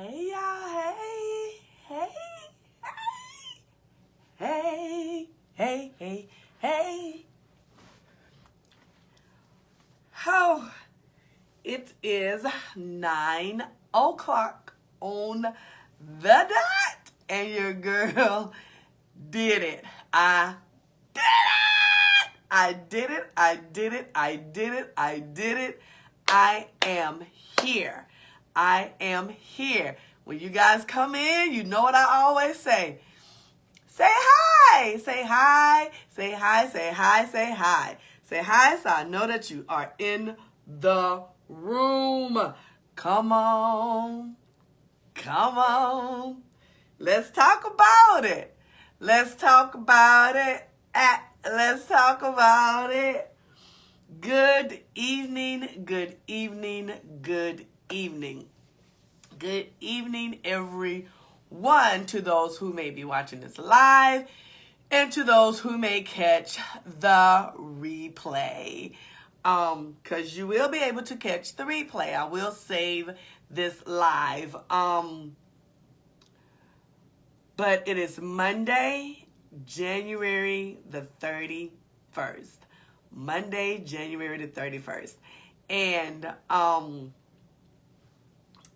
Hey y'all, hey, hey. Oh, it is 9 o'clock on the dot, and your girl did it. I did it. I did it. I did it. I did it. I did it. I am here. I am here. When you guys come in, you know what I always say. Say hi. Say hi. Say hi. Say hi. Say hi. Say hi so I know that you are in the room. Come on. Come on. Let's talk about it. Let's talk about it. Let's talk about it. Good evening, good evening, good evening. Good evening, everyone, to those who may be watching this live and to those who may catch the replay. Because you will be able to catch the replay. I will save this live. But it is Monday, January the 31st. Monday, January the 31st. And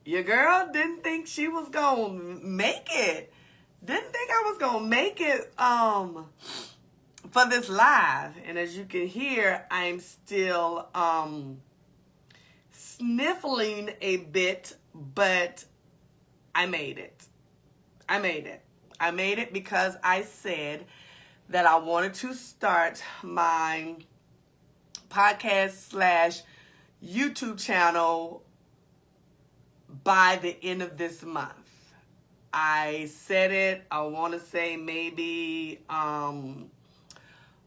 your girl didn't think she was going to make it. Didn't think I was going to make it for this live. And as you can hear, I'm still sniffling a bit, but I made it. I made it. I made it because I said that I wanted to start my podcast / YouTube channel by the end of this month. I said it, I want to say maybe a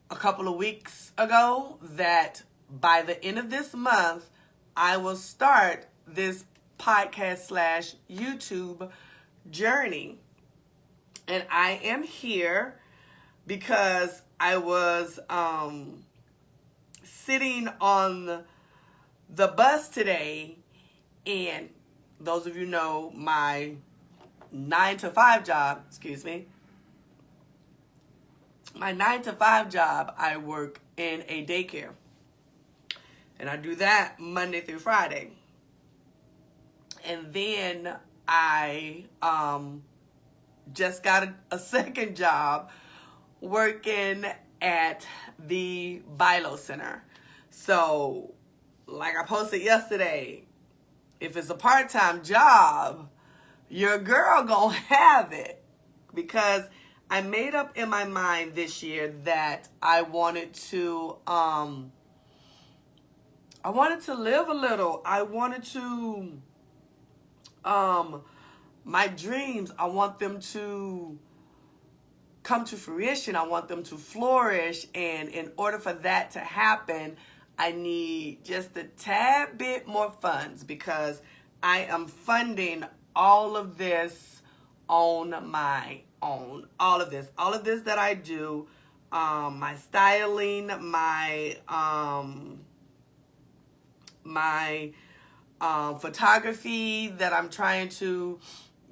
couple of weeks ago, that by the end of this month, I will start this podcast / YouTube journey. And I am here because I was sitting on the bus today, and those of you know my 9 to 5 job, my 9 to 5 job, I work in a daycare. And I do that Monday through Friday. And then I just got a second job working at the Bilo Center. So, like I posted yesterday, if it's a part-time job, your girl gonna have it. Because I made up in my mind this year that I wanted to live a little. I wanted to my dreams, I want them to come to fruition. I want them to flourish. And in order for that to happen, I need just a tad bit more funds, because I am funding all of this on my own. All of this that I do, my styling, my photography that I'm trying to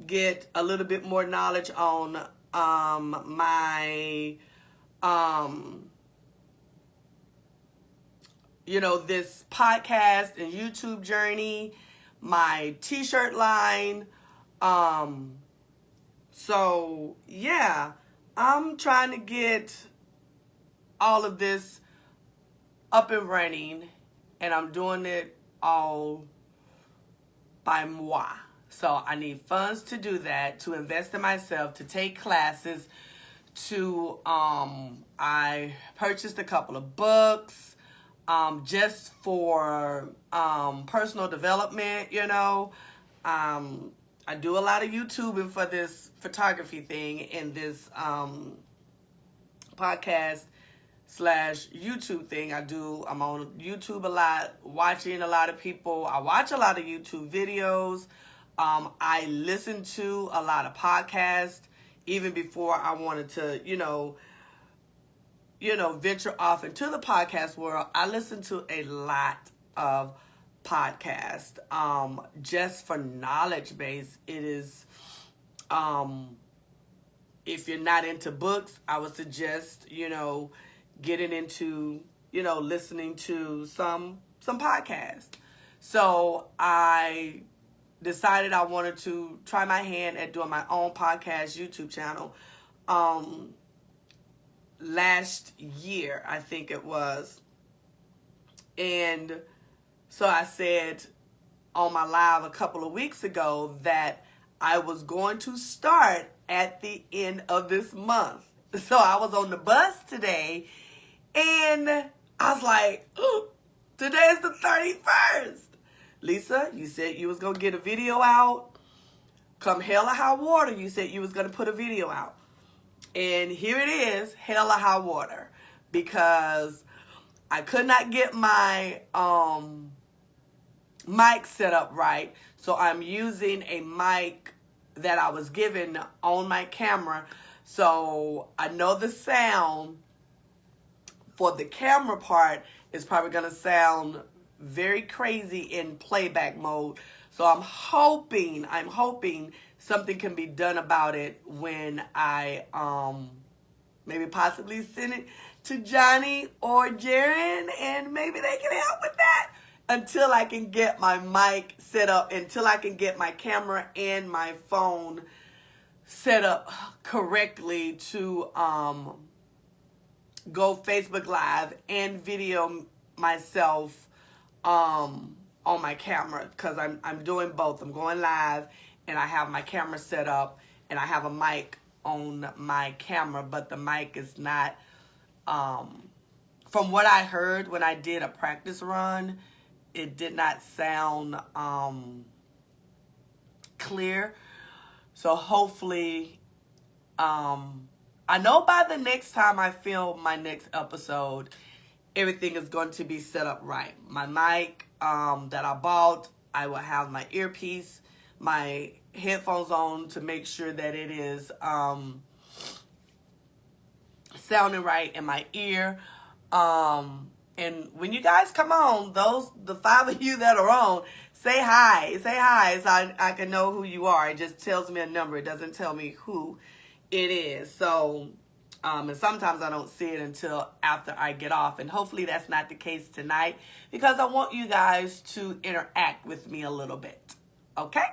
get a little bit more knowledge on, my this podcast and YouTube journey, my t-shirt line. So yeah, I'm trying to get all of this up and running, and I'm doing it all by moi. So I need funds to do that, to invest in myself, to take classes, to I purchased a couple of books just for personal development, I do a lot of YouTubing for this photography thing and this podcast / YouTube thing. I'm on YouTube a lot, watching a lot of people. I watch a lot of YouTube videos. I listen to a lot of podcasts even before I wanted to, venture off into the podcast world. I listen to a lot of podcast, just for knowledge base. It is, if you're not into books, I would suggest, getting into, listening to some podcasts. So I decided I wanted to try my hand at doing my own podcast YouTube channel. Last year, I think it was. And so I said on my live a couple of weeks ago that I was going to start at the end of this month. So I was on the bus today and I was like, oh, today is the 31st. Lisa, you said you was going to get a video out. Come hell or high water, you said you was going to put a video out. And here it is, hell or high water. Because I could not get my mic set up right. So I'm using a mic that I was given on my camera. So I know the sound for the camera part is probably going to sound very crazy in playback mode. So I'm hoping something can be done about it when I maybe possibly send it to Johnny or Jaren, and maybe they can help with that until I can get my mic set up, until I can get my camera and my phone set up correctly to go Facebook Live and video myself on my camera, because I'm doing both. I'm going live and I have my camera set up and I have a mic on my camera, but the mic is not, from what I heard when I did a practice run, it did not sound clear. So hopefully, I know by the next time I film my next episode, everything is going to be set up right. My mic that I bought, I will have my earpiece, my headphones on to make sure that it is sounding right in my ear. And when you guys come on, the 5 of you that are on, say hi so I can know who you are. It just tells me a number. It doesn't tell me who it is. So, and sometimes I don't see it until after I get off. And hopefully that's not the case tonight, because I want you guys to interact with me a little bit. Okay?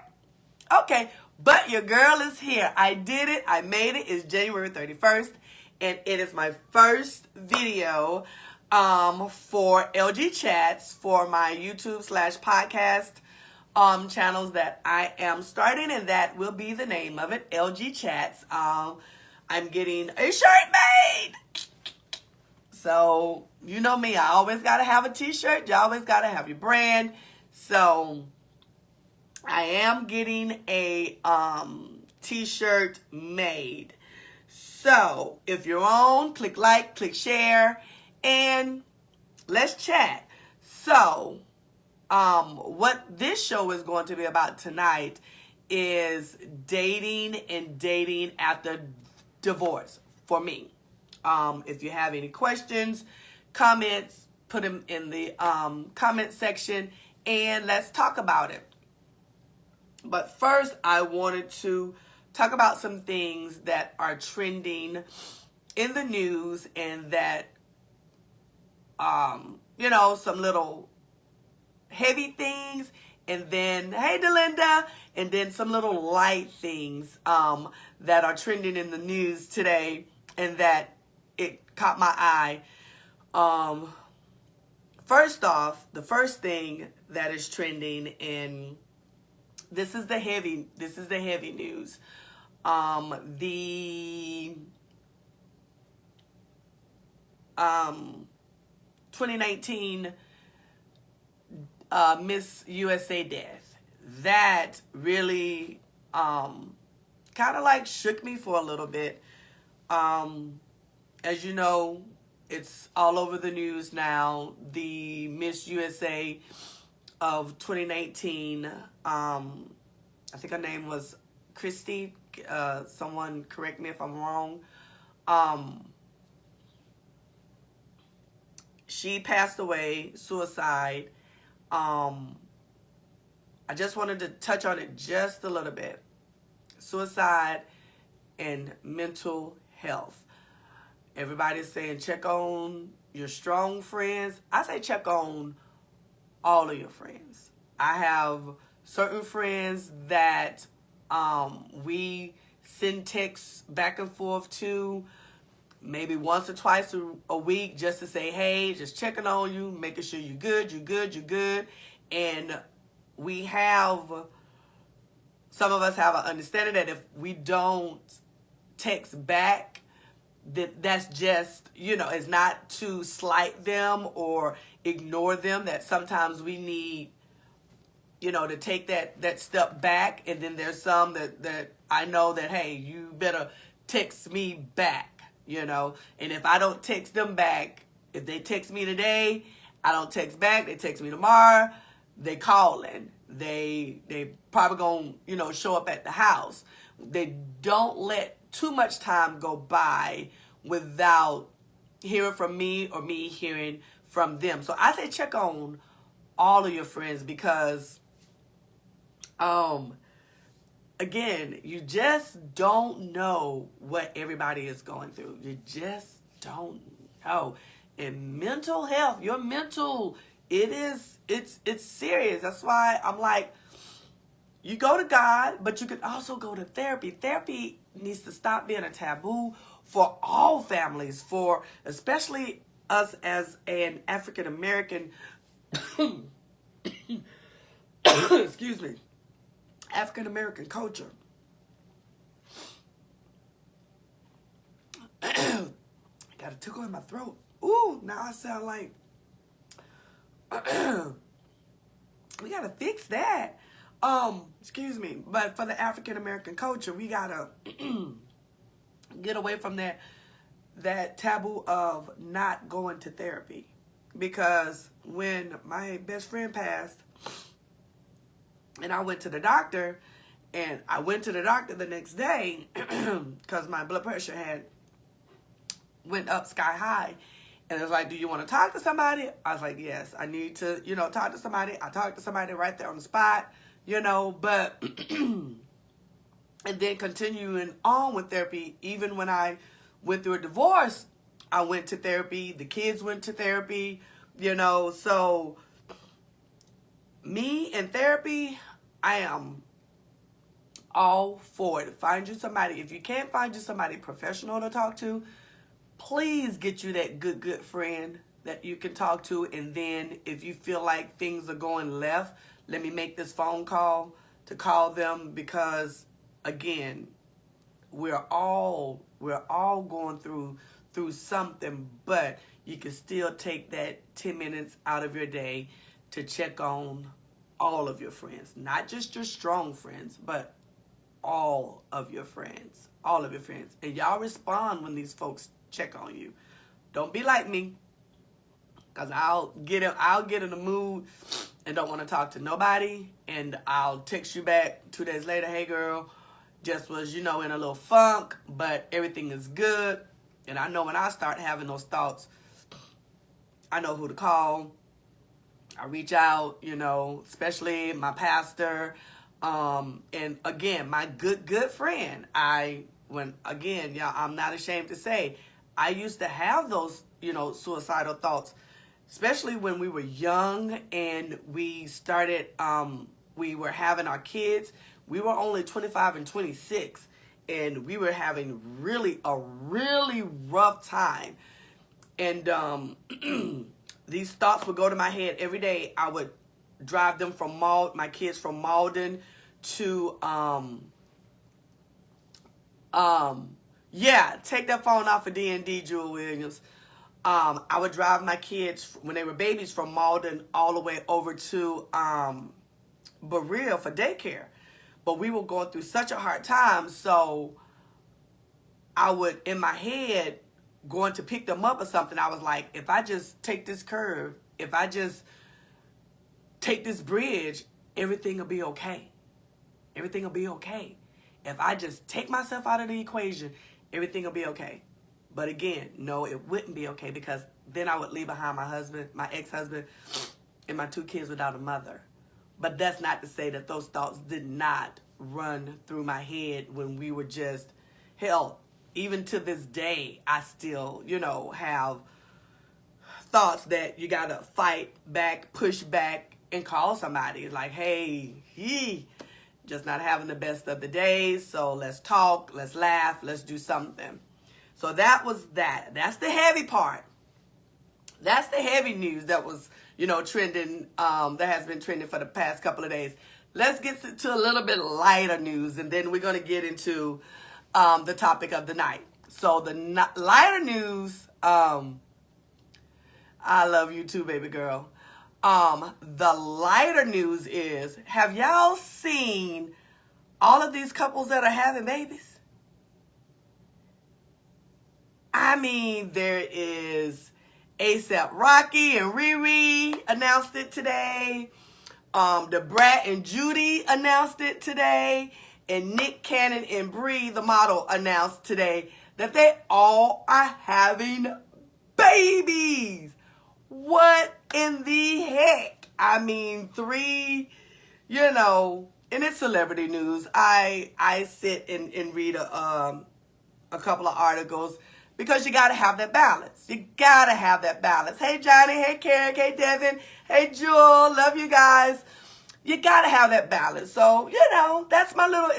Okay. But your girl is here. I did it. I made it. It's January 31st. And it is my first video for LG Chats, for my YouTube/podcast channels that I am starting, and that will be the name of it, LG Chats. I'm getting a shirt made. So, you know me, I always got to have a t-shirt. You always got to have your brand. So, I am getting a t-shirt made. So, if you're on, click like, click share, and let's chat. So, what this show is going to be about tonight is dating and dating after divorce for me. If you have any questions, comments, put them in the comment section and let's talk about it. But first, I wanted to talk about some things that are trending in the news, and that, some little heavy things, and then, hey, Delinda, and then some little light things that are trending in the news today, and that it caught my eye. First off, the first thing that is trending, and this is the heavy news. The 2019 Miss USA death. That really kind of like shook me for a little bit. As you know, it's all over the news now. The Miss USA of 2019, I think her name was Christy. Someone correct me if I'm wrong. She passed away, suicide. I just wanted to touch on it just a little bit. Suicide and mental health. Everybody's saying check on your strong friends. I say check on all of your friends. I have certain friends that we send texts back and forth to, maybe once or twice a week, just to say, hey, just checking on you, making sure you're good. And some of us have an understanding that if we don't text back, that's just, it's not to slight them or ignore them, that sometimes we need, to take that step back. And then there's some that I know that, hey, you better text me back, and if I don't text them back, if they text me today, I don't text back, they text me tomorrow, they calling, they probably gonna, show up at the house. They don't let too much time go by without hearing from me or me hearing from them. So I say check on all of your friends, because again, you just don't know what everybody is going through. You just don't know. And mental health, your mental, it's serious. That's why I'm like, you go to God, but you can also go to therapy. Therapy needs to stop being a taboo for all families, for especially us as an African American, excuse me, African American culture. Got a tickle in my throat. Ooh, now I sound like we gotta fix that. Excuse me. But for the African American culture, we gotta get away from that taboo of not going to therapy. Because when my best friend passed, and I went to the doctor, and I went to the doctor the next day because my blood pressure had went up sky high. And it was like, do you want to talk to somebody? I was like, yes, I need to, talk to somebody. I talked to somebody right there on the spot, but, and then continuing on with therapy. Even when I went through a divorce, I went to therapy. The kids went to therapy, so me and therapy, I am all for it. Find you somebody. If you can't find you somebody professional to talk to, please get you that good friend that you can talk to. And then if you feel like things are going left, let me make this phone call to call them, because again, we're all going through something, but you can still take that 10 minutes out of your day to check on all of your friends, not just your strong friends, but all of your friends, and y'all respond when these folks check on you. Don't be like me, because I'll get in the mood and don't want to talk to nobody, and I'll text you back 2 days later, hey girl, just was in a little funk, but everything is good. And I know when I start having those thoughts, I know who to call. I reach out, especially my pastor, and again, my good friend. Y'all, I'm not ashamed to say, I used to have those, suicidal thoughts, especially when we were young and we started, we were having our kids. We were only 25 and 26, and we were having a really rough time. And these thoughts would go to my head every day. I would drive them my kids from Malden to, take that phone off of D&D, Jewel Williams. I would drive my kids when they were babies from Malden all the way over to Berea for daycare. But we were going through such a hard time, so I would, in my head, going to pick them up or something, I was like, if I just take this curve, if I just take this bridge, everything will be okay. Everything will be okay. If I just take myself out of the equation, everything will be okay. But again, no, it wouldn't be okay, because then I would leave behind my husband, my ex-husband, and my 2 kids without a mother. But that's not to say that those thoughts did not run through my head when we were just, hell, even to this day, I still, have thoughts that you got to fight back, push back, and call somebody. Like, hey, he just not having the best of the days, so let's talk, let's laugh, let's do something. So that was that. That's the heavy part. That's the heavy news that was, trending, that has been trending for the past couple of days. Let's get to a little bit lighter news, and then we're going to get into the topic of the night. So the lighter news, I love you too, baby girl. The lighter news is, have y'all seen all of these couples that are having babies? I mean, there is A$AP Rocky and Riri announced it today. Da Brat and Judy announced it today. And Nick Cannon and Brie, the model, announced today that they all are having babies. What in the heck? I mean, 3, and it's celebrity news. I sit and read a couple of articles because you got to have that balance. You got to have that balance. Hey, Johnny. Hey, Carrick. Hey, Devin. Hey, Jewel. Love you guys. You got to have that balance. So, that's my little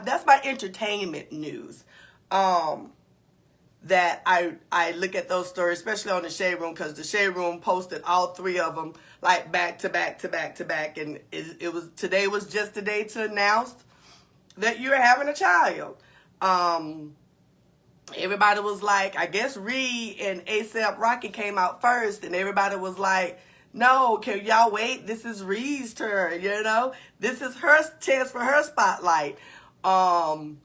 that's my entertainment news. That I look at those stories, especially on the Shade Room, because the Shade Room posted all 3 of them like back to back to back to back, and today was just the day to announce that you're having a child. Everybody was like, I guess Ree and A$AP Rocky came out first, and everybody was like, no, can y'all wait? This is Ree's turn, This is her chance for her spotlight. And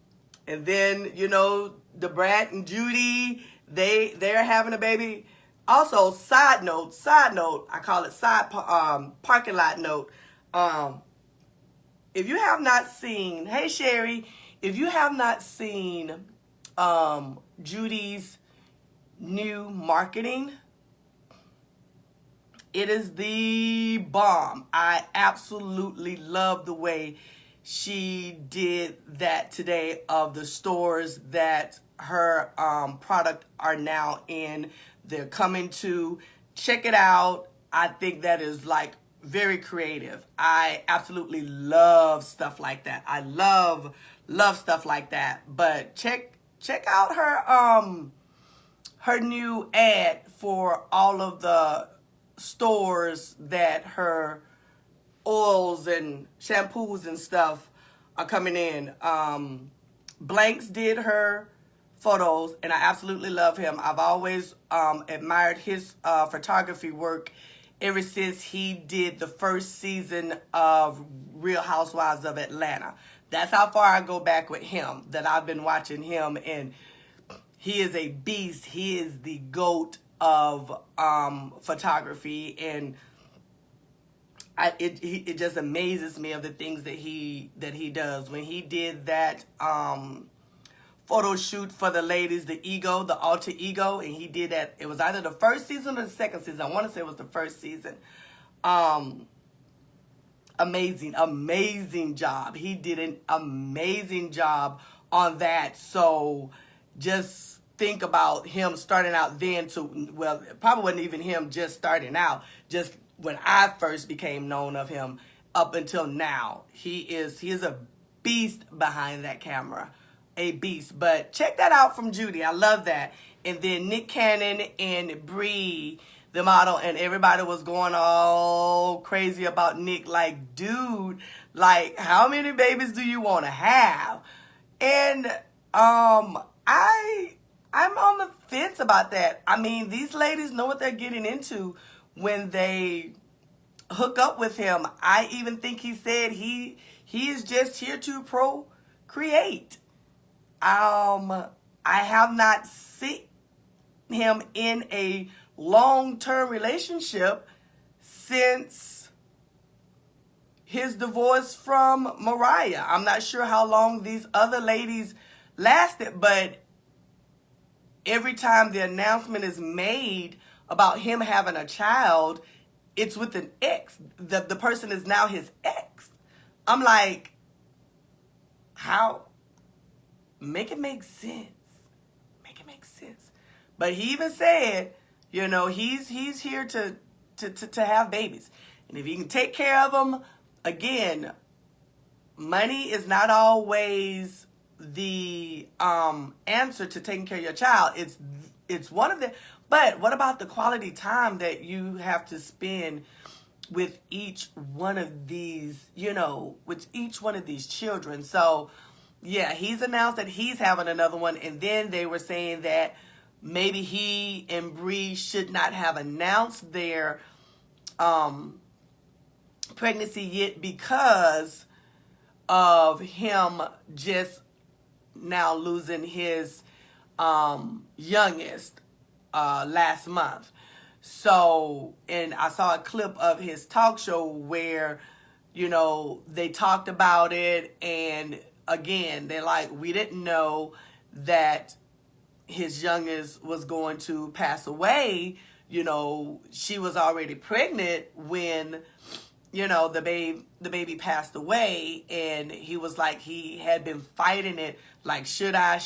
then, Da Brat and Judy, they're having a baby. Also, side note, I call it parking lot note. If you have not seen, hey Sherry, if you have not seen Judy's new marketing, it is the bomb. I absolutely love the way she did that today of the stores that her product are now in. They're coming to. Check it out. I think that is like very creative. I absolutely love stuff like that. I love stuff like that. But check out her new ad for all of the stores that her oils and shampoos and stuff are coming in. Blanks did her photos, and I absolutely love him. I've always admired his photography work ever since he did the first season of Real Housewives of Atlanta. That's how far I go back with him, that I've been watching him, and he is a beast. He is the GOAT of photography, and it just amazes me of the things that he does. When he did that photo shoot for the ladies, the alter ego, and he did that, it was either the first season or the second season. I want to say it was the first season. Amazing job. He did an amazing job on that. So just think about him starting out then it probably wasn't even him just starting out, just when I first became known of him up until now. He is a beast behind that camera. A beast. But check that out from Judy. I love that. And then Nick Cannon and Brie, the model, and everybody was going all crazy about Nick. Like, dude, like, how many babies do you want to have? And I'm on the fence about that. I mean, these ladies know what they're getting into when they hook up with him. I even think he said he is just here to procreate. I have not seen him in a long-term relationship since his divorce from Mariah. I'm not sure how long these other ladies lasted, but every time the announcement is made about him having a child, it's with an ex. The person is now his ex. I'm like, how? Make it make sense. Make it make sense. But he even said, you know, he's here to have babies. And if he can take care of them, again, money is not always the answer to taking care of your child. It's one of the, but what about the quality time that you have to spend with each one of these, you know, with each one of these children? So yeah, he's announced that he's having another one, and then they were saying that maybe he and Bree should not have announced their pregnancy yet because of him just now losing his youngest last month. So, and I saw a clip of his talk show where, you know, they talked about it, and again, they're like, we didn't know that his youngest was going to pass away. You know, she was already pregnant when, you know, the baby passed away, and he was like, he had been fighting it, like, should I?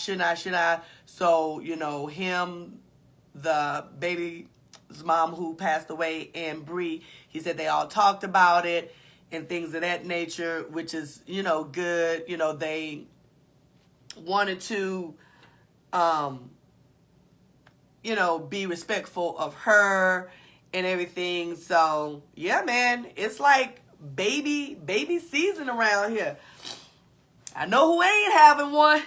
So, you know, him, the baby's mom who passed away, and Bree, he said they all talked about it and things of that nature, which is, you know, good. You know, they wanted to, you know, be respectful of her and everything. So yeah, man, it's like baby season around here. I know who ain't having one.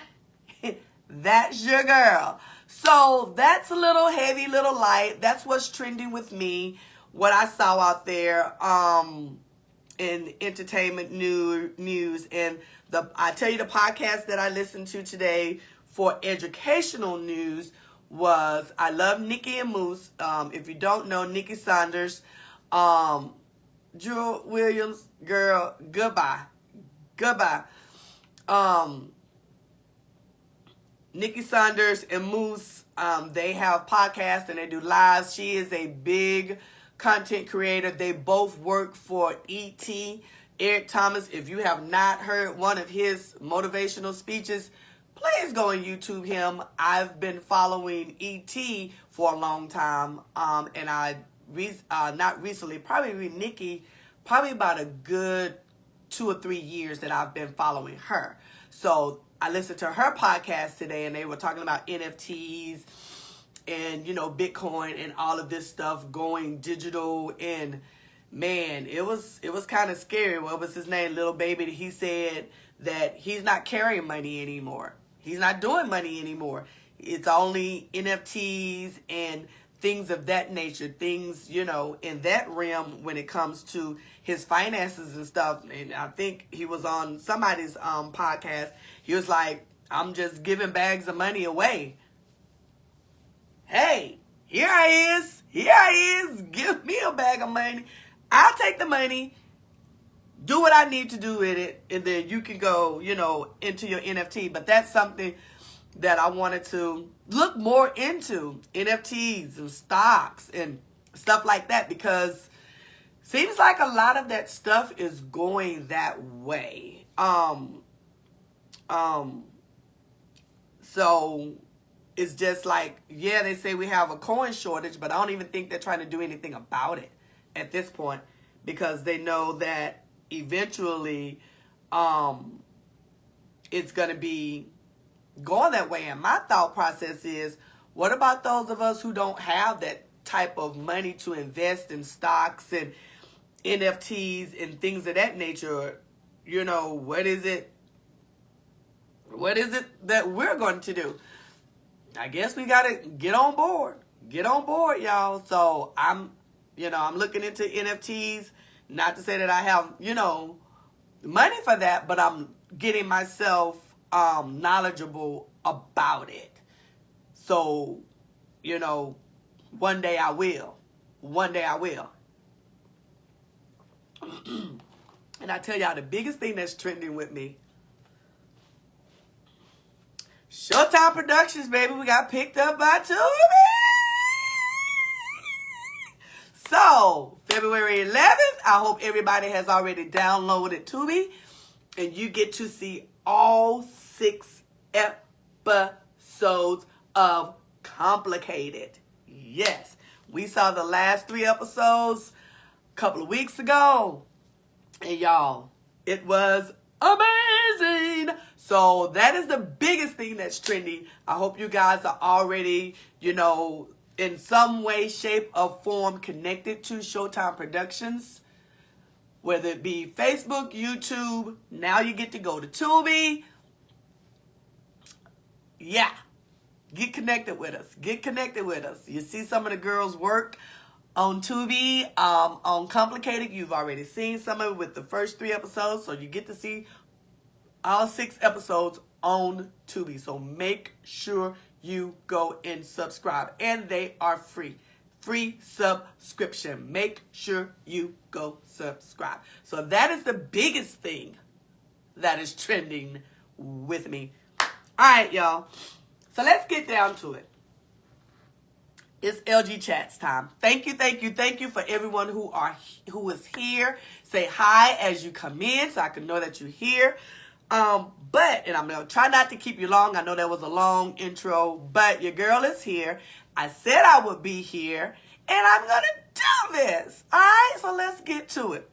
That's your girl. So that's a little heavy, little light. That's what's trending with me. What I saw out there in entertainment news. And I tell you, the podcast that I listened to today for educational news was I Love Nikki and Moose. If you don't know, Nikki Saunders, Jewel Williams, girl, goodbye. Nikki Saunders and Moose, they have podcasts and they do lives. She is a big content creator. They both work for E.T. Eric Thomas. If you have not heard one of his motivational speeches, please go and YouTube him. I've been following E.T. for a long time, and not recently, probably with Nikki, probably about a good 2 or 3 years that I've been following her. So I listened to her podcast today, and they were talking about NFTs and, you know, Bitcoin and all of this stuff going digital. And man, it was kind of scary. What was his name? Little Baby. He said that he's not carrying money anymore. He's not doing money anymore. It's only NFTs and things of that nature, things, you know, in that realm when it comes to his finances and stuff. And I think he was on somebody's podcast. He was like, I'm just giving bags of money away. Hey, here I is. Give me a bag of money. I'll take the money, do what I need to do with it, and then you can go, you know, into your NFT. But that's something that I wanted to look more into, NFTs and stocks and stuff like that, because seems like a lot of that stuff is going that way. So it's just like, yeah, they say we have a coin shortage, but I don't even think they're trying to do anything about it at this point, because they know that eventually it's going to be going that way. And my thought process is, what about those of us who don't have that type of money to invest in stocks and NFTs and things of that nature? You know, what is it that we're going to do? I guess we got to get on board, y'all. So I'm looking into NFTs, not to say that I have, you know, money for that, but I'm getting myself knowledgeable about it. So, you know, one day I will. And I tell y'all, the biggest thing that's trending with me, Showtime Productions, baby, we got picked up by Tubi. So, February 11th, I hope everybody has already downloaded Tubi and you get to see all 6 episodes of Complicated. Yes, we saw the last 3 episodes a couple of weeks ago. And y'all, it was amazing. So that is the biggest thing that's trending. I hope you guys are already, in some way, shape, or form connected to Showtime Productions. Whether it be Facebook, YouTube, now you get to go to Tubi. Yeah. Get connected with us. Get connected with us. You see some of the girls work on Tubi, on Complicated. You've already seen some of it with the first 3 episodes. So you get to see all 6 episodes on Tubi. So make sure you go and subscribe. And they are free. Free subscription. Make sure you go subscribe. So that is the biggest thing that is trending with me. All right, y'all. So let's get down to it. It's LG Chats time. Thank you for everyone who is here. Say hi as you come in so I can know that you're here. And I'm gonna try not to keep you long. I know that was a long intro, but your girl is here. I said I would be here, and I'm gonna do this. All right, so let's get to it.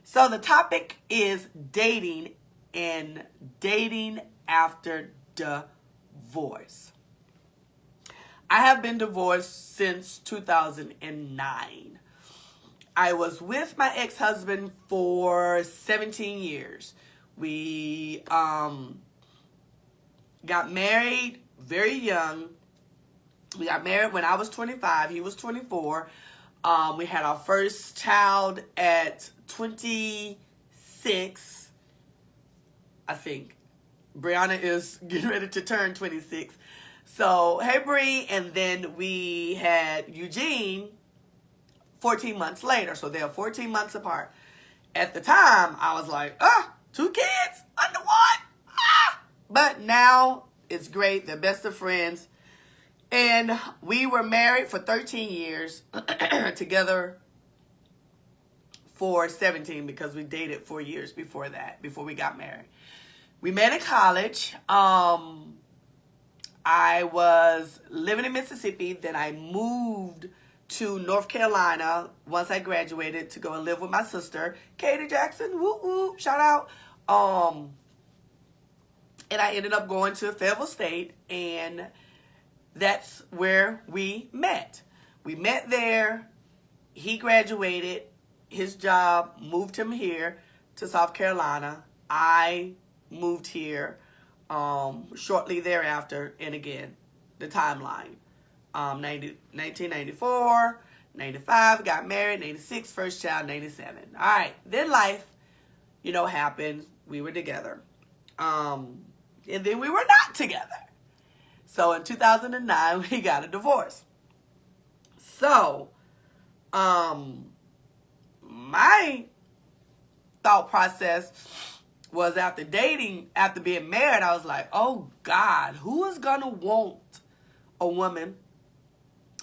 So the topic is dating and dating after divorce. I have been divorced since 2009. I was with my ex-husband for 17 years. We got married very young. We got married when I was 25. He was 24. We had our first child at 26, I think. Brianna is getting ready to turn 26. So, hey, Bree. And then we had Eugene 14 months later. So, they're 14 months apart. At the time, I was like, 2 kids under one. But now it's great. They're best of friends. And we were married for 13 years, together for 17 because we dated 4 years before that, before we got married. We met in college. I was living in Mississippi. Then I moved to North Carolina once I graduated to go and live with my sister, Katie Jackson. Woo woo, shout out. And I ended up going to Fayetteville State, and that's where we met. We met there. He graduated. His job moved him here to South Carolina. I moved here shortly thereafter, and again, the timeline. 1994, 95, got married, 96, first child, 97. All right, then life, happened. We were together. And then we were not together. So in 2009, we got a divorce. So, my thought process was after being married, I was like, oh God, who is gonna want a woman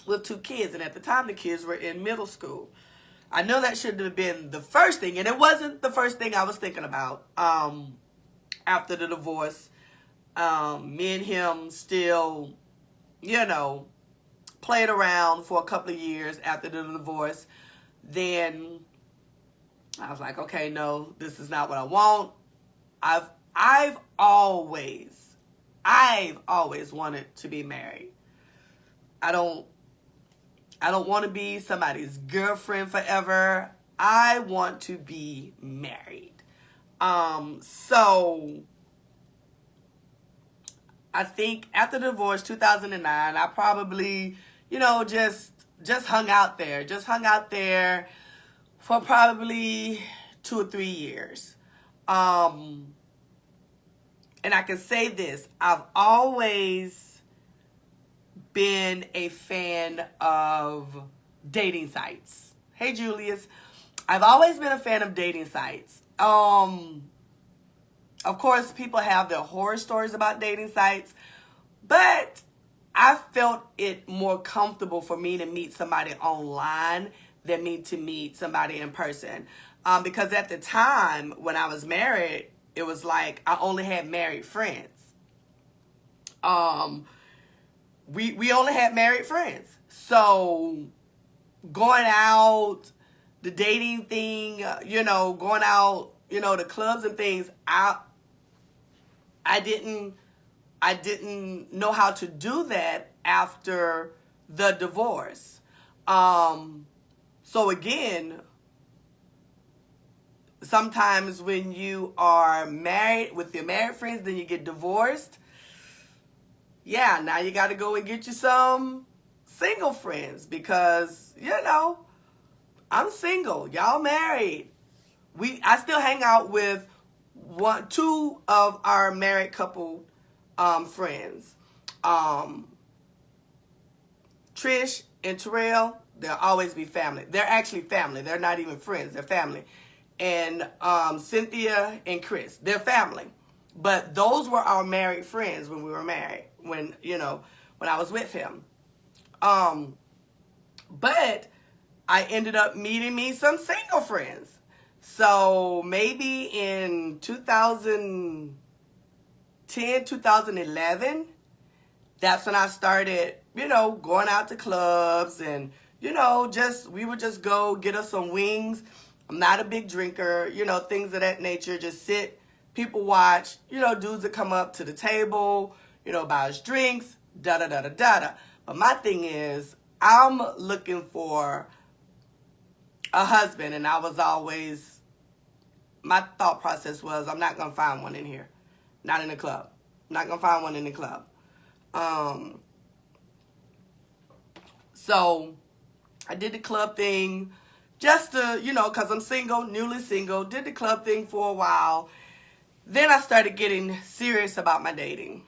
with 2 kids? And at the time, the kids were in middle school. I know that shouldn't have been the first thing, and it wasn't the first thing I was thinking about after the divorce. Me and him still, played around for a couple of years after the divorce. Then I was like, okay, no, this is not what I want. I've always wanted to be married. I don't want to be somebody's girlfriend forever. I want to be married. So I think after the divorce, 2009, I probably, just hung out there. Just hung out there for probably 2 or 3 years. And I can say this, I've always been a fan of dating sites. Hey, Julius. I've always been a fan of dating sites. Of course, people have their horror stories about dating sites, but I felt it more comfortable for me to meet somebody online than me to meet somebody in person. Because at the time when I was married, it was like I only had married friends. We only had married friends. So going out, the dating thing, going out, the clubs and things, I didn't know how to do that after the divorce. So again, sometimes when you are married with your married friends, then you get divorced. Yeah, now you got to go and get you some single friends because, I'm single. Y'all married. I still hang out with two of our married couple friends. Trish and Terrell, they'll always be family. They're actually family. They're not even friends. They're family. And Cynthia and Chris, they're family. But those were our married friends when we were married, when I was with him. But I ended up meeting me some single friends. So maybe in 2010, 2011, that's when I started, going out to clubs and, we would just go get us some wings. I'm not a big drinker, things of that nature. Just sit, people watch, dudes that come up to the table, buy us drinks, da-da-da-da-da-da. But my thing is, I'm looking for a husband, and my thought process was, I'm not going to find one in here. Not in the club. Not going to find one in the club. So I did the club thing just to, because I'm single, newly single, did the club thing for a while. Then I started getting serious about my dating.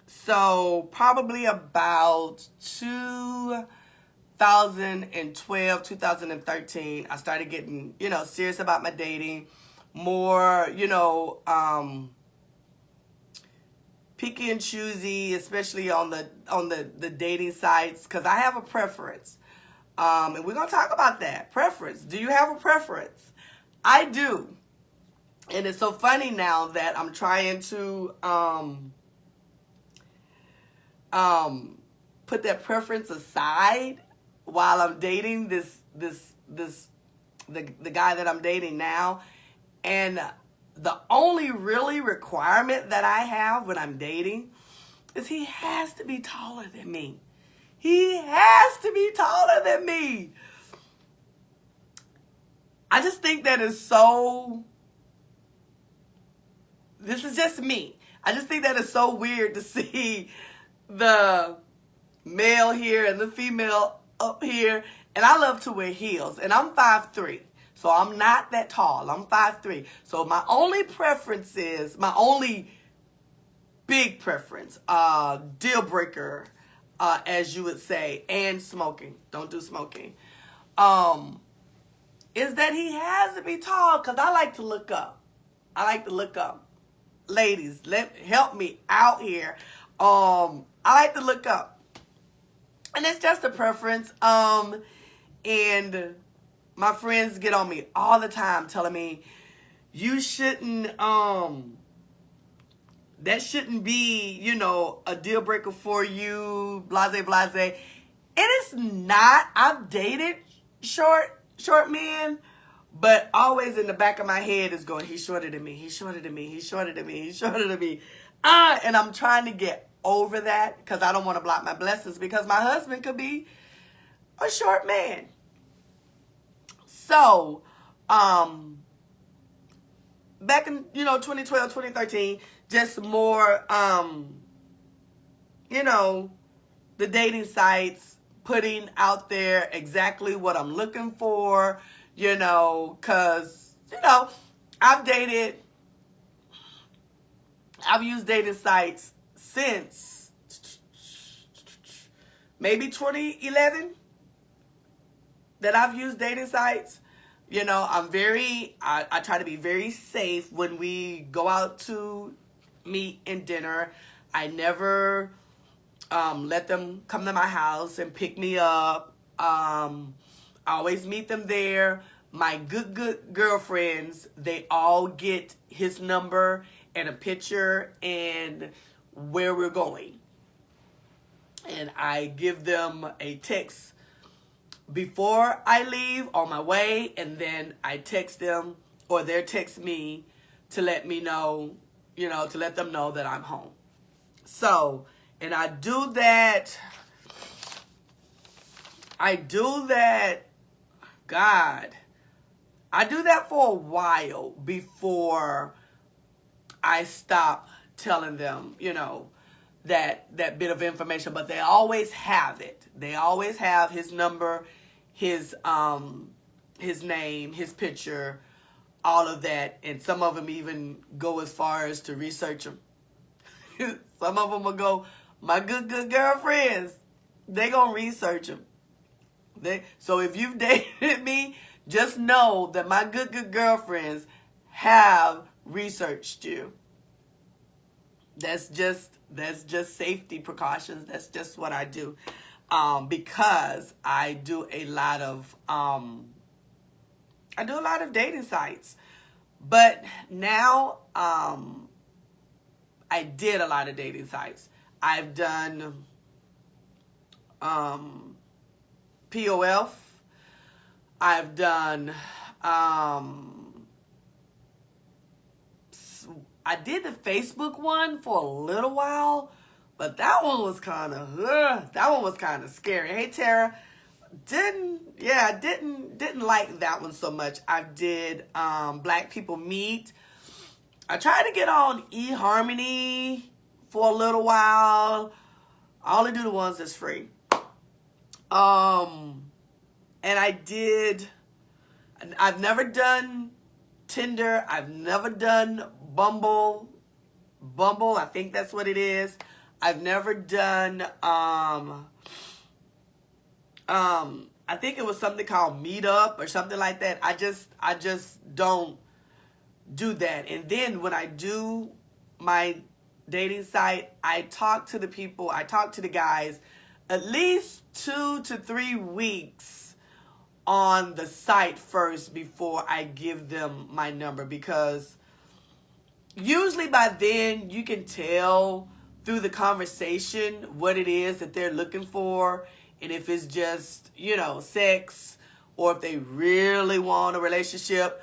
So probably about 2012, 2013, I started getting, serious about my dating. More, picky and choosy, especially on the dating sites, because I have a preference. And we're going to talk about that. Preference. Do you have a preference? I do. And it's so funny now that I'm trying to put that preference aside while I'm dating the guy that I'm dating now. And the only really requirement that I have when I'm dating is he has to be taller than me. He has to be taller than me. I just think that is so... This is just me. I just think that is so weird to see the male here and the female up here. And I love to wear heels. And I'm 5'3". So I'm not that tall. I'm 5'3". So my only preference is, my only big preference, deal breaker, as you would say, and smoking. Don't do smoking. Is that he has to be tall, because I like to look up. I like to look up. Ladies, help me out here. I like to look up. And it's just a preference. And my friends get on me all the time telling me, you shouldn't, that shouldn't be, a deal breaker for you, blase, blase. And it's not. I've dated short men, but always in the back of my head is going, he's shorter than me, he's shorter than me, he's shorter than me, he's shorter than me. And I'm trying to get over that because I don't want to block my blessings, because my husband could be a short man. So, back in, 2012, 2013, just more, the dating sites, putting out there exactly what I'm looking for, because, I've used dating sites since maybe 2011 that I've used dating sites. I try to be very safe when we go out to meet and dinner. I never let them come to my house and pick me up. I always meet them there. My good girlfriends, they all get his number and a picture and where we're going. And I give them a text before I leave on my way, and then I text them or they text me to let me know, to let them know that I'm home. So, and I do that, God, I do that for a while before I stop telling them, that bit of information. But they always have it. They always have his number, his name, his picture, all of that. And some of them even go as far as to research him. Some of them will go, my good girlfriends, they gonna research him. So if you've dated me, just know that my good girlfriends have researched you. That's just safety precautions. That's just what I do, because I do a lot of dating sites. But now I did a lot of dating sites. I've done POF. I've done I did the Facebook one for a little while, but that one was kind of scary. Hey Tara, didn't like that one so much. I did Black People Meet. I tried to get on eHarmony for a little while. I only do the ones that's free. And I've never done Tinder. I've never done Bumble, I think that's what it is. I've never done, I think it was something called Meetup or something like that. I just don't do that. And then when I do my dating site, I talk to the people, I talk to the guys at least 2 to 3 weeks on the site first before I give them my number, because usually by then you can tell through the conversation what it is that they're looking for, and if it's just, sex, or if they really want a relationship,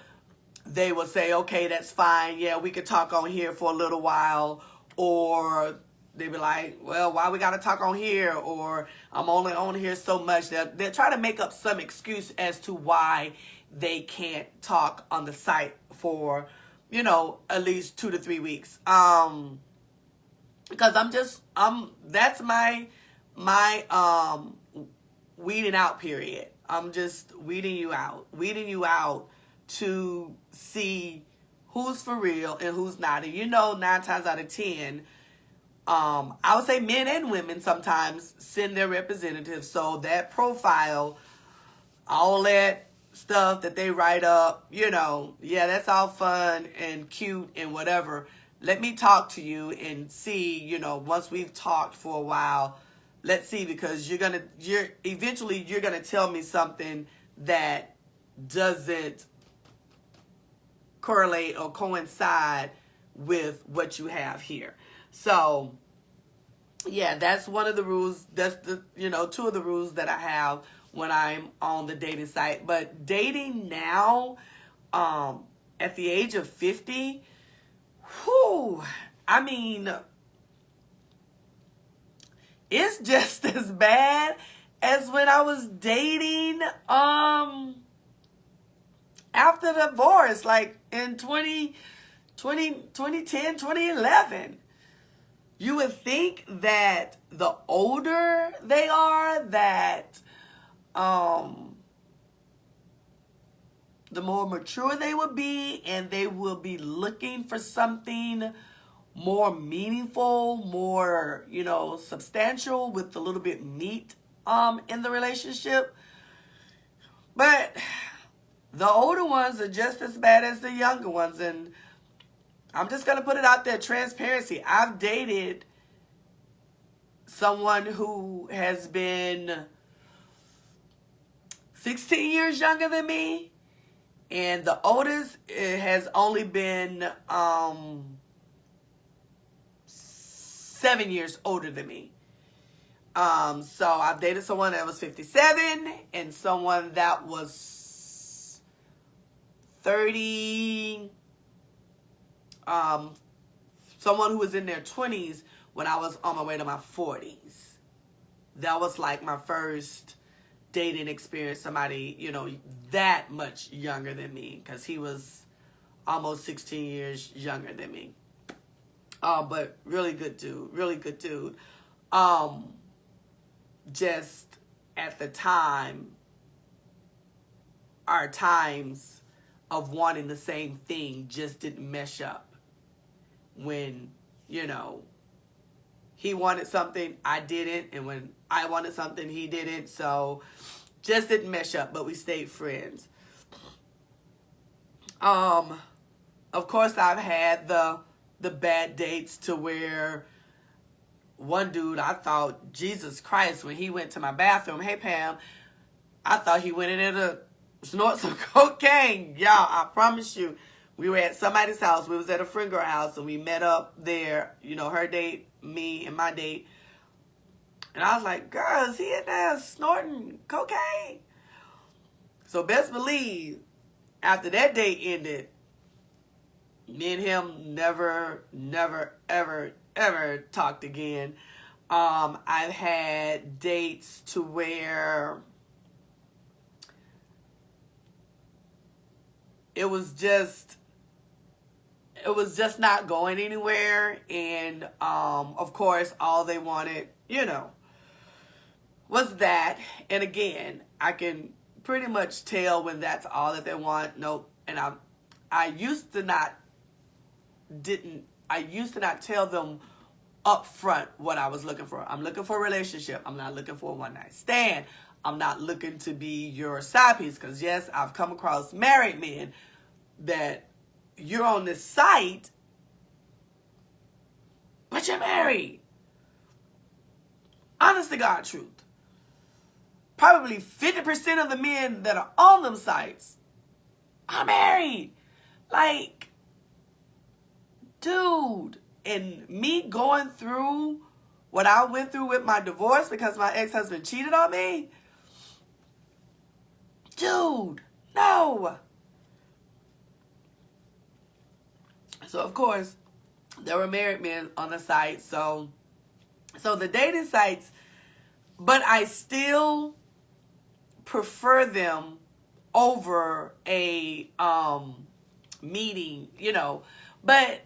they will say, okay, that's fine. Yeah, we could talk on here for a little while. Or they be like, well, why we got to talk on here? Or I'm only on here so much. They'll try to make up some excuse as to why they can't talk on the site for, at least 2 to 3 weeks. Because that's my weeding out period. I'm just weeding you out to see who's for real and who's not. And 9 times out of 10, I would say men and women sometimes send their representatives. So that profile, all that stuff that they write up, yeah, that's all fun and cute and whatever. Let me talk to you and see, once we've talked for a while, let's see, because eventually you're going to tell me something that doesn't correlate or coincide with what you have here. So, yeah, that's one of the rules. That's the, 2 of the rules that I have when I'm on the dating site. But dating now, at the age of 50, it's just as bad as when I was dating, after the divorce, like in 2010, 2011. You would think that the older they are, that the more mature they will be, and they will be looking for something more meaningful, more, substantial, with a little bit meat in the relationship. But the older ones are just as bad as the younger ones. And I'm just going to put it out there, transparency. I've dated someone who has been 16 years younger than me. And the oldest has only been 7 years older than me. So I've dated someone that was 57 and someone that was 30, someone who was in their 20s when I was on my way to my 40s. That was like my first dating experience, somebody, you know, that much younger than me, because he was almost 16 years younger than me. But really good dude, really good dude. Just at the time, our times of wanting the same thing just didn't mesh up. When, you know, he wanted something, I didn't, and when I wanted something, he didn't, so just didn't mesh up, but we stayed friends. Of course, I've had the bad dates to where one dude, I thought, Jesus Christ, when he went to my bathroom, hey Pam, I thought he went in there to snort some cocaine. Y'all, I promise you, we were at somebody's house. We was at a friend girl house, and we met up there, you know, her date, me, and my date. And I was like, girl, is he in there snorting cocaine? So best believe, after that date ended, me and him never, ever talked again. I've had dates to where it was just not going anywhere. And, of course, all they wanted, you know, was that. And again, I can pretty much tell when that's all that they want. Nope. And I used to not tell them up front what I was looking for. I'm looking for a relationship. I'm not looking for a one-night stand. I'm not looking to be your side piece. Because, yes, I've come across married men that you're on this site, but you're married. Honest to God truth. Probably 50% of the men that are on them sites are married. Like, dude, and me going through what I went through with my divorce because my ex-husband cheated on me. Dude, no. So, of course, there were married men on the site. So the dating sites, but I still prefer them over a meeting, you know. But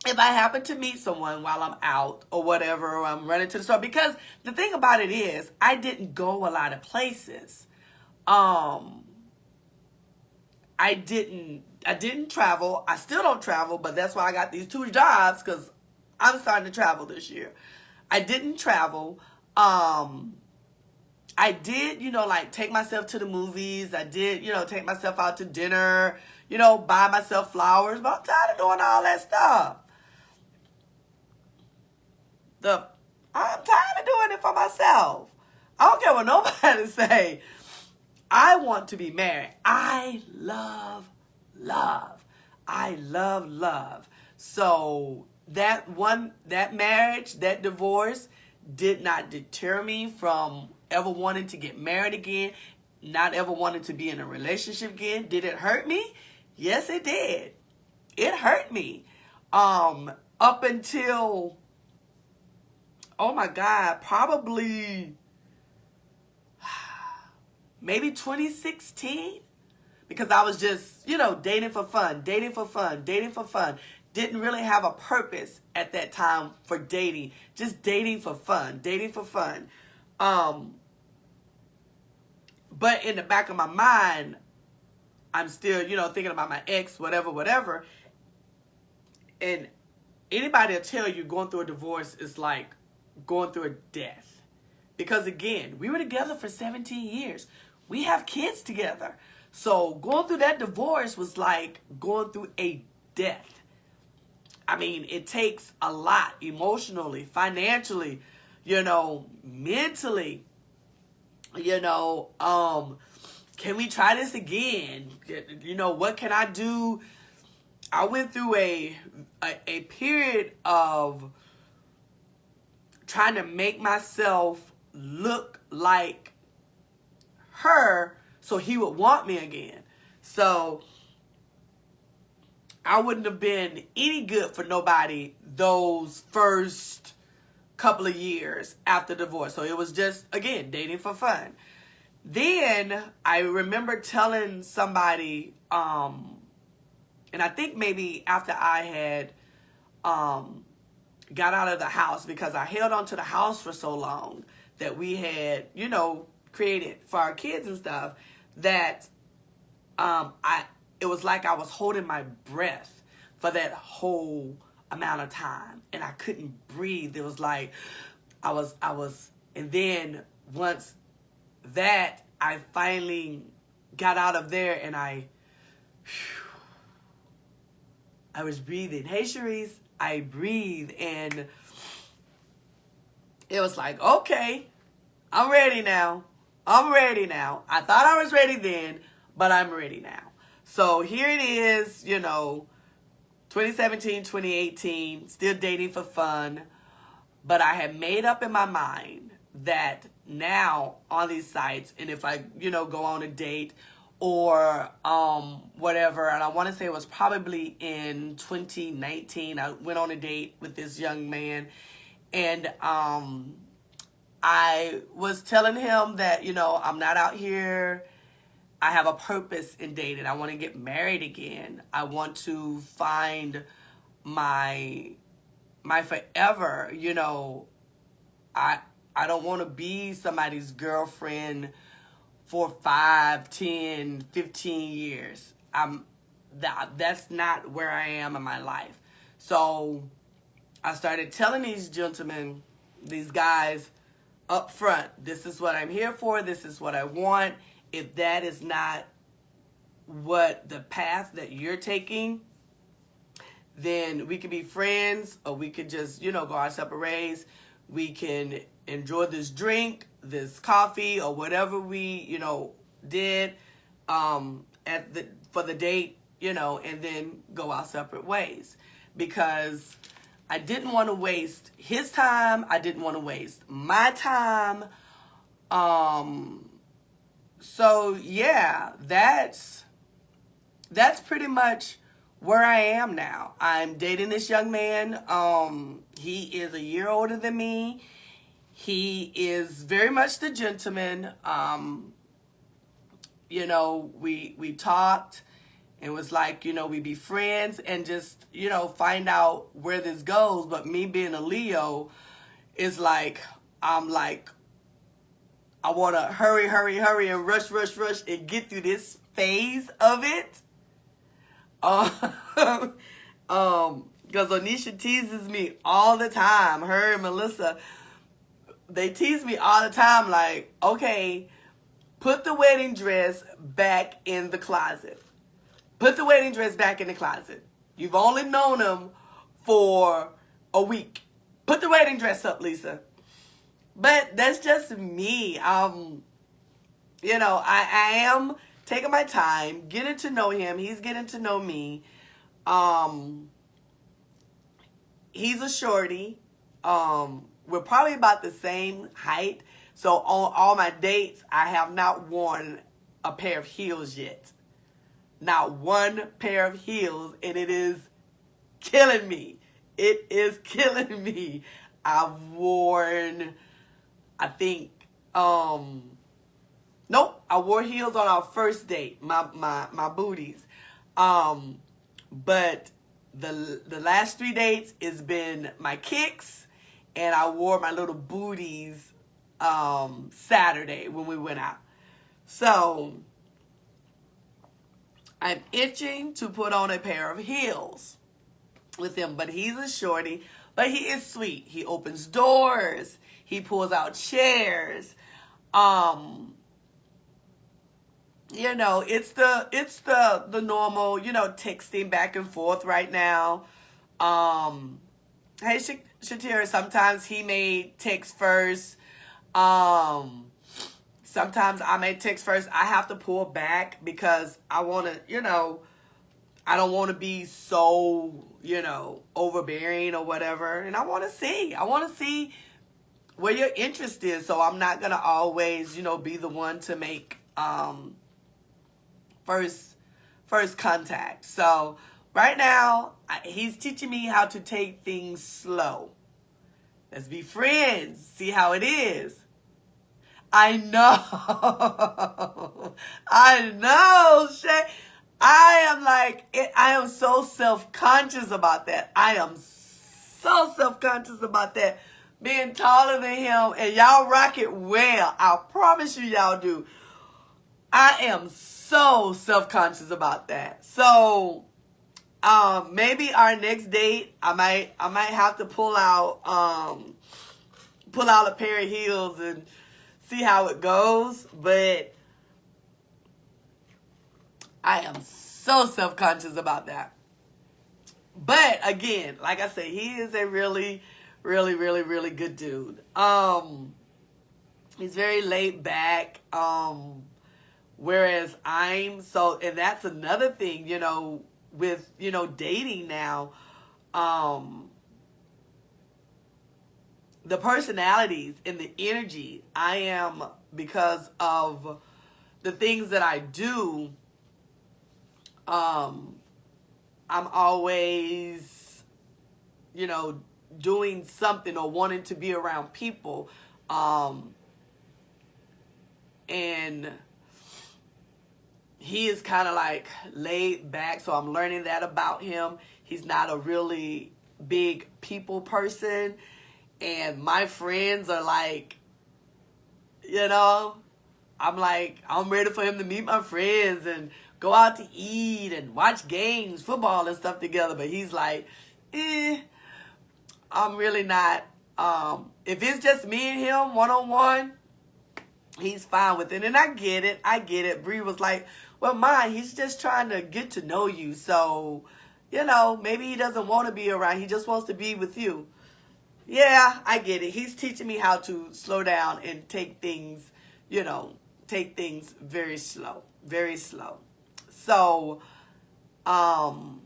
if I happen to meet someone while I'm out or whatever, or I'm running to the store, because the thing about it is, I didn't go a lot of places. I didn't travel. I still don't travel, but that's why I got these 2 jobs, because I'm starting to travel this year. I didn't travel. I did, you know, like take myself to the movies. I did, you know, take myself out to dinner, you know, buy myself flowers, but I'm tired of doing all that stuff. I'm tired of doing it for myself. I don't care what nobody say. I want to be married. I love love. I love love. So that marriage, that divorce did not deter me from ever wanting to get married again, not ever wanting to be in a relationship again. Did it hurt me? Yes, it did. It hurt me. Up until, oh my God, probably maybe 2016, because I was just, you know, dating for fun. Didn't really have a purpose at that time for dating. Just dating for fun. But in the back of my mind, I'm still, you know, thinking about my ex, whatever. And anybody will tell you going through a divorce is like going through a death. Because again, we were together for 17 years. We have kids together. So going through that divorce was like going through a death. I mean, it takes a lot emotionally, financially, you know, mentally, you know, can we try this again? You know, what can I do? I went through a period of trying to make myself look like her so he would want me again. So I wouldn't have been any good for nobody those first couple of years after divorce. So it was just, again, dating for fun. Then I remember telling somebody, and I think maybe after I had got out of the house, because I held on to the house for so long that we had, you know, created for our kids and stuff, that it was like I was holding my breath for that whole amount of time, and I couldn't breathe. It was like I was, and then once that, I finally got out of there, and I was breathing. Hey, Cherise, I breathed, and it was like, okay, I'm ready now. I'm ready now. I thought I was ready then, but I'm ready now. So here it is, you know, 2017, 2018, still dating for fun. But I had made up in my mind that now on these sites, and if I, you know, go on a date or whatever, and I want to say it was probably in 2019, I went on a date with this young man, and I was telling him that, you know, I'm not out here. I have a purpose in dating. I want to get married again. I want to find my forever. You know, I don't want to be somebody's girlfriend for 5, 10, 15 years. That's not where I am in my life. So I started telling these gentlemen, these guys up front, this is what I'm here for. This is what I want. If that is not what the path that you're taking, then we could be friends, or we could just, you know, go our separate ways. We can enjoy this drink, this coffee, or whatever we, you know, did for the date, you know, and then go our separate ways. Because I didn't want to waste his time. I didn't want to waste my time. So yeah, that's pretty much where I am now. I'm dating this young man. He is a year older than me. He is very much the gentleman. You know, we talked and was like, you know, we be friends and just, you know, find out where this goes. But me being a Leo is like, I'm like, I want to hurry, and rush, and get through this phase of it. Because Onisha teases me all the time. Her and Melissa, they tease me all the time. Like, okay, put the wedding dress back in the closet. Put the wedding dress back in the closet. You've only known him for a week. Put the wedding dress up, Lisa. But that's just me. You know, I am taking my time, getting to know him. He's getting to know me. He's a shorty. We're probably about the same height. So on all my dates, I have not worn a pair of heels yet. Not one pair of heels, and it is killing me. It is killing me. I've worn, I think, nope, I wore heels on our first date, my booties. But the last 3 dates has been my kicks, and I wore my little booties Saturday when we went out. So I'm itching to put on a pair of heels with him, but he's a shorty, but he is sweet. He opens doors. He pulls out chairs. You know, it's the normal, you know, texting back and forth right now. Hey, Shatira, sometimes he may text first. Sometimes I may text first. I have to pull back because I want to, I don't want to be so, overbearing or whatever. And I want to see where your interest is. So I'm not going to always, be the one to make first contact. So right now, he's teaching me how to take things slow. Let's be friends. See how it is. I know. I know, Shay. I am so self-conscious about that. I am so self-conscious about that. Being taller than him, and y'all rock it well. I promise you y'all do. I am so self-conscious about that. So, maybe our next date, I might have to pull out a pair of heels and see how it goes. But I am so self-conscious about that. But again, like I said, he is a really, really, really, really good dude. He's very laid back. Whereas and that's another thing, with, dating now. The personalities and the energy I am, because of the things that I do, I'm always, doing something or wanting to be around people. And he is kind of like laid back, so I'm learning that about him. He's not a really big people person. And my friends are like, I'm ready for him to meet my friends and go out to eat and watch games, football and stuff together. But he's like, I'm really not. If it's just me and him one-on-one, he's fine with it. And I get it. Bree was like, well, he's just trying to get to know you. So, maybe he doesn't want to be around. He just wants to be with you. Yeah, I get it. He's teaching me how to slow down and take things, very slow, very slow. So, and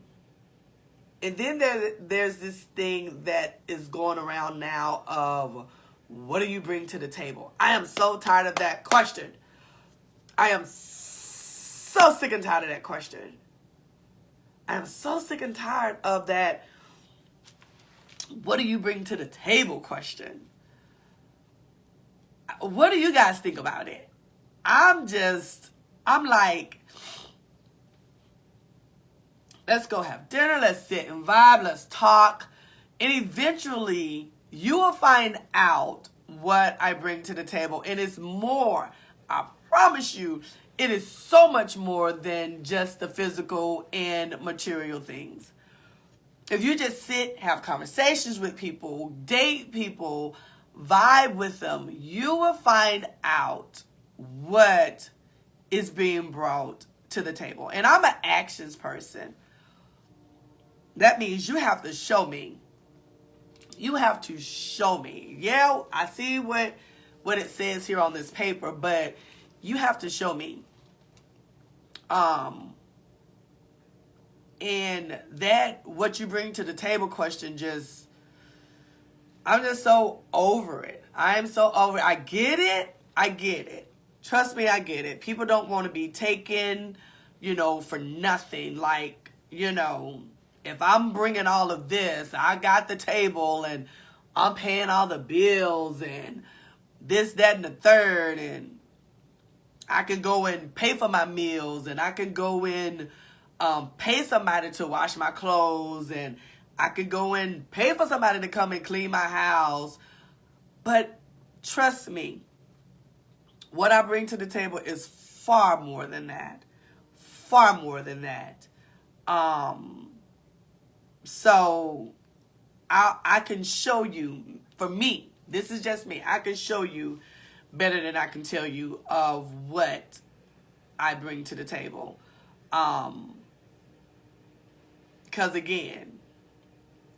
then there's this thing that is going around now of, what do you bring to the table? I am so tired of that question. I am so sick and tired of that question. I am so sick and tired of that, what do you bring to the table question. What do you guys think about it? I'm like, let's go have dinner, let's sit and vibe, let's talk. And eventually, you will find out what I bring to the table. And it's more, I promise you, it is so much more than just the physical and material things. If you just sit, have conversations with people, date people, vibe with them, you will find out what is being brought to the table. And I'm an actions person. That means you have to show me. You have to show me. Yeah, I see what it says here on this paper, but you have to show me. And that, what you bring to the table question, I'm just so over it. I am so over it. I get it. Trust me, I get it. People don't want to be taken, for nothing. Like, if I'm bringing all of this, I got the table and I'm paying all the bills and this, that, and the third, and I can go and pay for my meals, and I can go and pay somebody to wash my clothes, and I could go and pay for somebody to come and clean my house. But trust me, what I bring to the table is far more than that. Far more than that. So I can show you, for me, this is just me, I can show you better than I can tell you of what I bring to the table. Because again,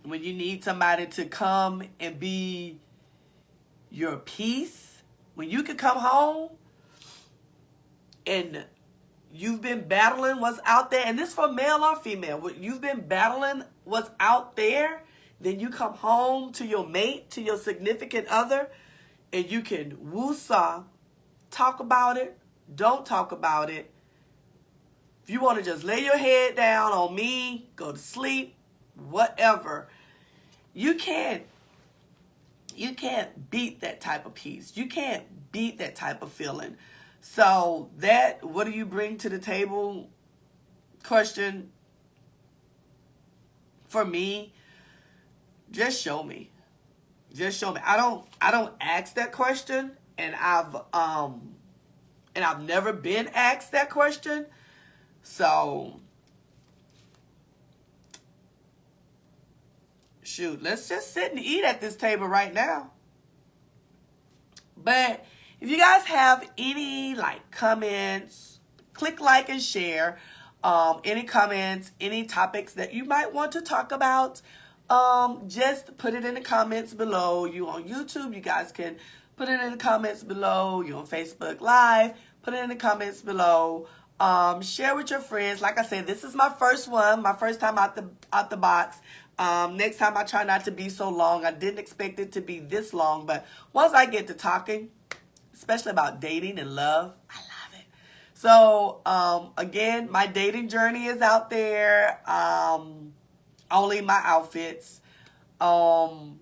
when you need somebody to come and be your peace, when you can come home and you've been battling what's out there, and this for male or female, you've been battling what's out there, then you come home to your mate, to your significant other, and you can woo-saw, talk about it, don't talk about it. If you want to just lay your head down on me, go to sleep, whatever, you can't beat that type of peace. You can't beat that type of feeling. So that, what do you bring to the table question, for me, just show me. Just show me. I don't ask that question, and I've never been asked that question. So shoot, let's just sit and eat at this table right now. But if you guys have any comments, click like and share. Any comments, any topics that you might want to talk about, just put it in the comments below. You on YouTube, you guys can put it in the comments below. You on Facebook Live, put it in the comments below. Share with your friends. Like I said, this is my first one, my first time out the box. Next time I try not to be so long. I didn't expect it to be this long, but once I get to talking, especially about dating and love, I love it. So, again, my dating journey is out there. Only my outfits. So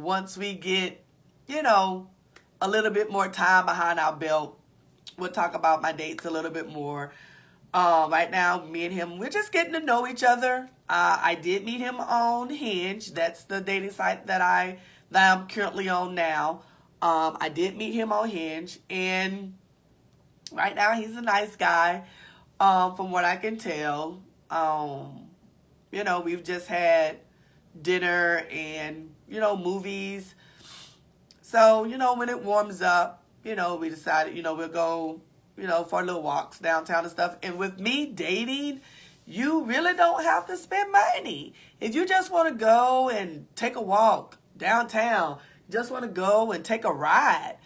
once we get, a little bit more time behind our belt, we'll talk about my dates a little bit more. Right now, me and him, we're just getting to know each other. I did meet him on Hinge. That's the dating site that I'm currently on now. I did meet him on Hinge, and right now he's a nice guy, from what I can tell. We've just had dinner and, movies. So, when it warms up, we decided, we'll go, for little walks downtown and stuff. And with me dating, you really don't have to spend money. If you just want to go and take a walk downtown, just want to go and take a ride,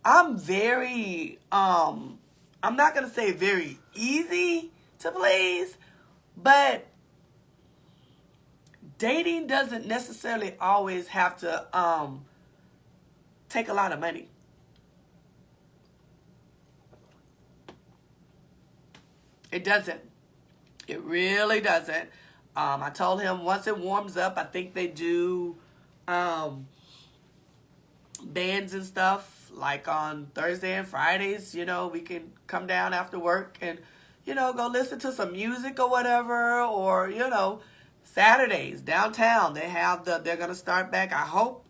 I'm very, I'm not going to say very easy to please, but dating doesn't necessarily always have to take a lot of money. It doesn't. It really doesn't. I told him once it warms up, I think they do bands and stuff like on Thursday and Fridays. We can come down after work and, go listen to some music or whatever. Or, Saturdays downtown, they're going to start back, I hope,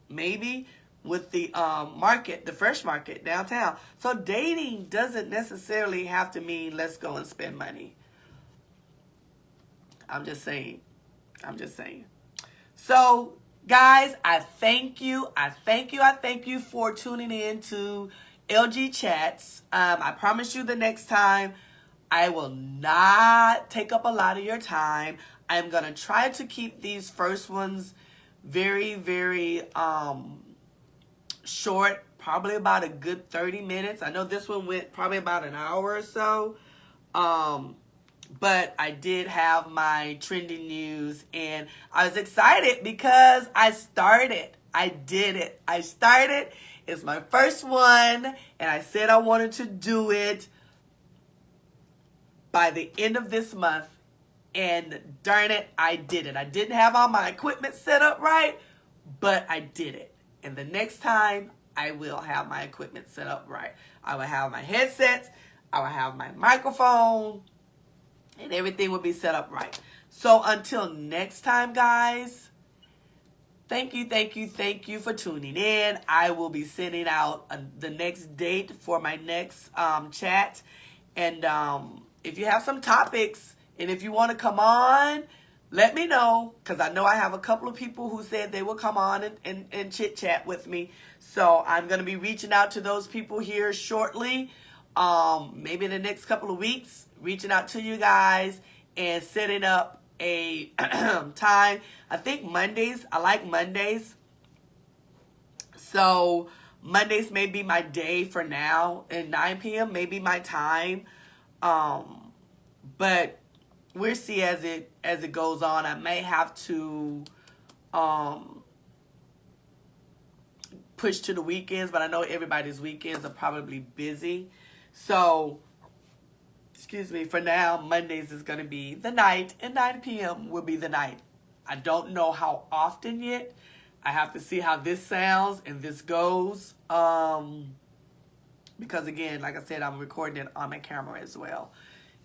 maybe, with the market, the fresh market downtown. So dating doesn't necessarily have to mean let's go and spend money. I'm just saying. So, guys, I thank you for tuning in to LG Chats. I promise you the next time I will not take up a lot of your time. I'm going to try to keep these first ones very, very short, probably about a good 30 minutes. I know this one went probably about an hour or so. But I did have my trending news, and I was excited because I started. I did it. I started. It's my first one, and I said I wanted to do it by the end of this month. And darn it, I did it. I didn't have all my equipment set up right, but I did it. And the next time, I will have my equipment set up right. I will have my headsets. I will have my microphone. And everything will be set up right. So until next time, guys, thank you for tuning in. I will be sending out the next date for my next chat. And if you have some topics, and if you want to come on, let me know, because I know I have a couple of people who said they will come on and chit-chat with me. So I'm going to be reaching out to those people here shortly, maybe in the next couple of weeks, reaching out to you guys and setting up a time. I think Mondays, I like Mondays. So Mondays may be my day for now, and 9 p.m. may be my time. But we'll see as it goes on. I may have to push to the weekends, but I know everybody's weekends are probably busy. So, excuse me, for now, Mondays is going to be the night, and 9 p.m. will be the night. I don't know how often yet. I have to see how this sounds and this goes. Because again, like I said, I'm recording it on my camera as well.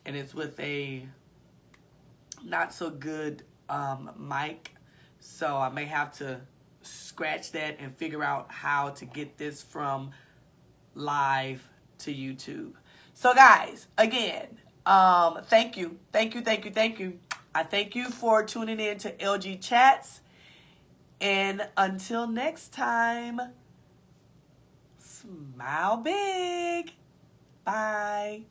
And it's with a not so good mic. So I may have to scratch that and figure out how to get this from live to YouTube. So guys, again, thank you. I thank you for tuning in to LG Chats. And until next time, smile big. Bye.